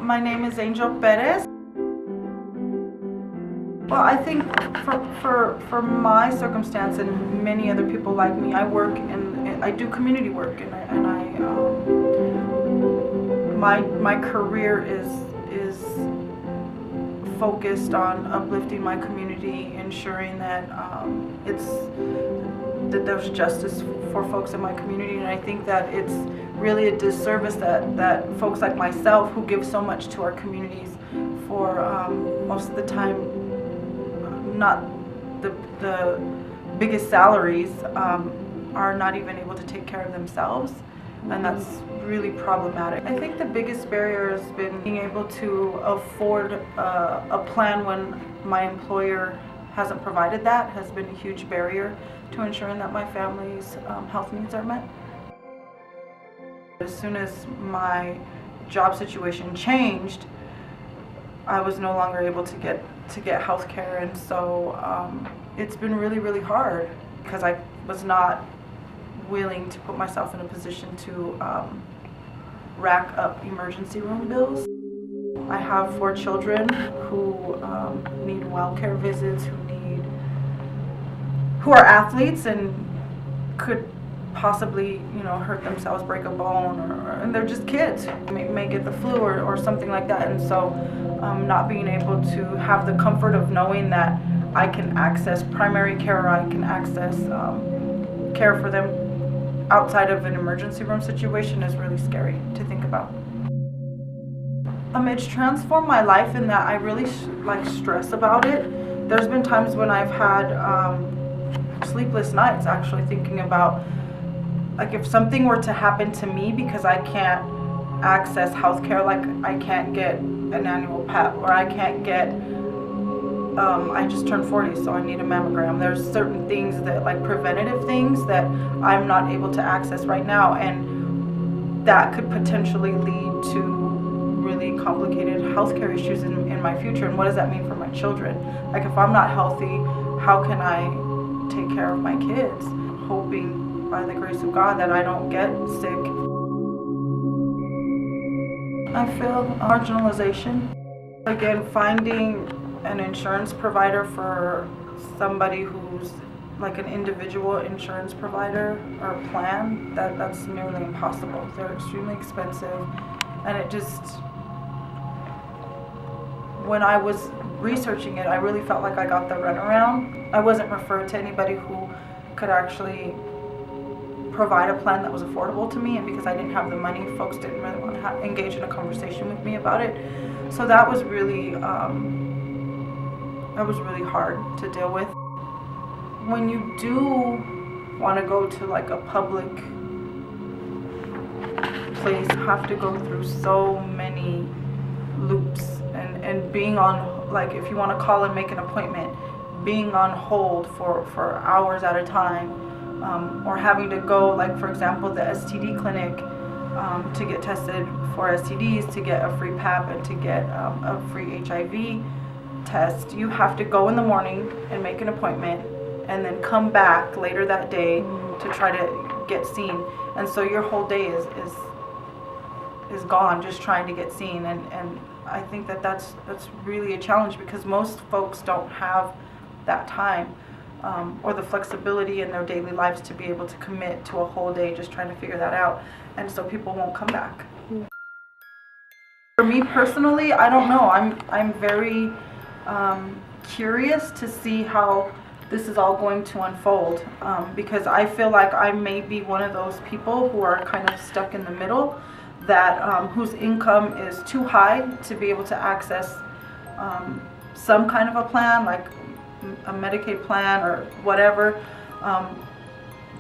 My name is Angell Perez. Well, I think for my circumstance and many other people like me, I work and I do community work, and my career is focused on uplifting my community, ensuring that that there's justice for folks in my community, and I think that it's really a disservice that folks like myself, who give so much to our communities for most of the time not the biggest salaries, are not even able to take care of themselves, and that's really problematic. I think the biggest barrier has been being able to afford a plan when my employer hasn't provided that. Has been a huge barrier to ensuring that my family's health needs are met. As soon as my job situation changed, I was no longer able to get health care, and so it's been really hard because I was not willing to put myself in a position to rack up emergency room bills. I have 4 children who need well care visits, who are athletes and could possibly, hurt themselves, break a bone, and they're just kids. May get the flu or something like that, and so not being able to have the comfort of knowing that I can access primary care, or I can access care for them outside of an emergency room situation is really scary to think about. It's transformed my life in that I really stress about it. There's been times when I've had sleepless nights actually thinking about, if something were to happen to me because I can't access health care, like I can't get an annual PEP, or I can't get, I just turned 40, so I need a mammogram. There's certain things that, preventative things, that I'm not able to access right now, and that could potentially lead to really complicated healthcare issues in my future. And what does that mean for my children? If I'm not healthy, how can I take care of my kids? Hoping by the grace of God that I don't get sick. I feel marginalization. Again, finding an insurance provider for somebody who's an individual insurance provider or plan, that's nearly impossible. They're extremely expensive, and it just, when I was researching it, I really felt like I got the runaround. I wasn't referred to anybody who could actually provide a plan that was affordable to me, and because I didn't have the money, folks didn't really want to engage in a conversation with me about it. So that was really hard to deal with. When you do want to go to a public place, you have to go through so many loops, and being on, if you want to call and make an appointment, being on hold for hours at a time, or having to go, for example, the STD clinic to get tested for STDs, to get a free PAP, and to get a free HIV test. You have to go in the morning and make an appointment, and then come back later that day to try to get seen. And so your whole day is gone just trying to get seen, and I think that's really a challenge, because most folks don't have that time or the flexibility in their daily lives to be able to commit to a whole day just trying to figure that out, and so people won't come back. For me personally, I don't know. I'm very curious to see how this is all going to unfold, because I feel like I may be one of those people who are kind of stuck in the middle, that whose income is too high to be able to access some kind of a plan, like a Medicaid plan or whatever,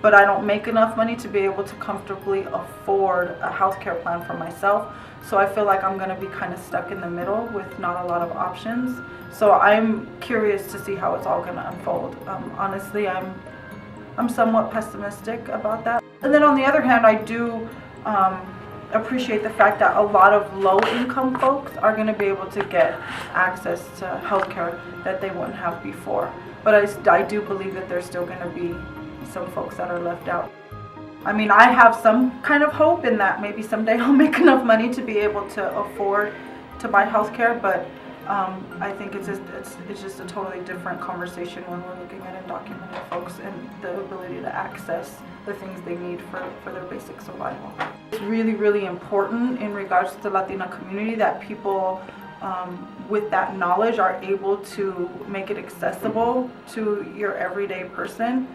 but I don't make enough money to be able to comfortably afford a healthcare plan for myself. So I feel like I'm going to be kind of stuck in the middle with not a lot of options. So I'm curious to see how it's all going to unfold. Honestly, I'm somewhat pessimistic about that. And then on the other hand, I do appreciate the fact that a lot of low-income folks are going to be able to get access to healthcare that they wouldn't have before. But I do believe that there's still going to be some folks that are left out. I have some kind of hope in that maybe someday I'll make enough money to be able to afford to buy healthcare, but I think it's just a totally different conversation when we're looking at undocumented folks and the ability to access the things they need for their basic survival. It's really, really important in regards to the Latina community that people with that knowledge are able to make it accessible to your everyday person.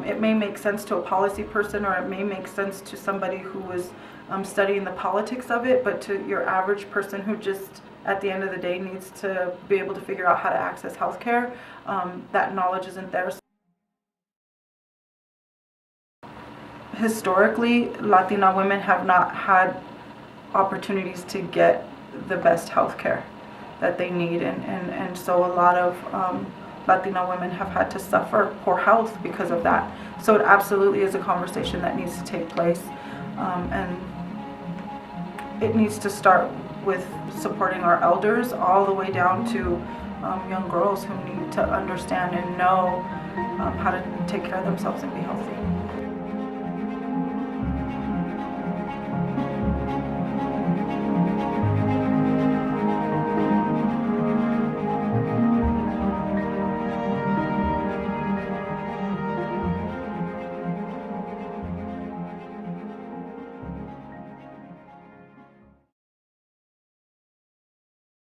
It may make sense to a policy person, or it may make sense to somebody who is studying the politics of it, but to your average person who just at the end of the day needs to be able to figure out how to access healthcare, that knowledge isn't there. Historically, Latina women have not had opportunities to get the best healthcare that they need, and so a lot of Latina women have had to suffer poor health because of that. So it absolutely is a conversation that needs to take place, and it needs to start with supporting our elders all the way down to young girls who need to understand and know how to take care of themselves and be healthy.